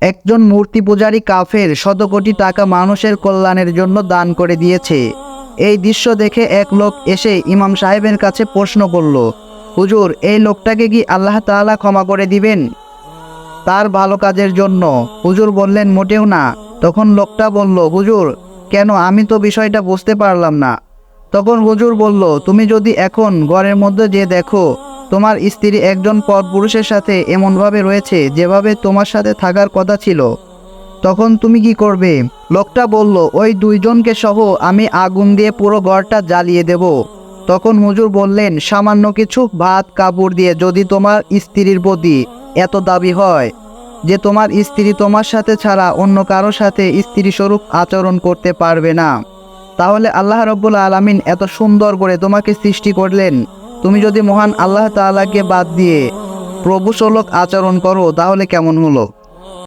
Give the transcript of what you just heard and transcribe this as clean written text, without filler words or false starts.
একজন মূর্তি পূজারী কাফের শত কোটি টাকা মানুষের কল্যাণের জন্য দান করে দিয়েছে। এই দৃশ্য দেখে এক লোক এসে ইমাম সাহেবের কাছে প্রশ্ন করল, হুজুর, এই লোকটাকে কি আল্লাহ তাআলা ক্ষমা করে দিবেন তার ভালো কাজের জন্য? হুজুর বললেন, মোটেও না। তখন লোকটা বলল, হুজুর, কেন? আমি তো বিষয়টা বুঝতে পারলাম না। তখন হুজুর বলল, তুমি যদি এখন ঘরের মধ্যে যে দেখো তোমার স্ত্রী একজন পরপুরুষের সাথে এমনভাবে রয়েছে যেভাবে তোমার সাথে থাকার কথা ছিল, তখন তুমি কি করবে? লোকটা বলল, ওই দুইজনকে সহ আমি আগুন দিয়ে পুরো ঘরটা জ্বালিয়ে দেব। তখন হুজুর বললেন, সামান্য কিছু ভাত কাপড় দিয়ে যদি তোমার স্ত্রীর প্রতি এত দাবি হয় যে তোমার স্ত্রী তোমার সাথে ছাড়া অন্য কারো সাথে স্ত্রী স্বরূপ আচরণ করতে পারবে না, তাহলে আল্লাহ রাব্বুল আলামিন এত সুন্দর করে তোমাকে সৃষ্টি করলেন, তুমি যদি মহান আল্লাহ তাআলাকে বাদ দিয়ে প্রভুসুলভ আচরণ করো তাহলে কেমন হলো?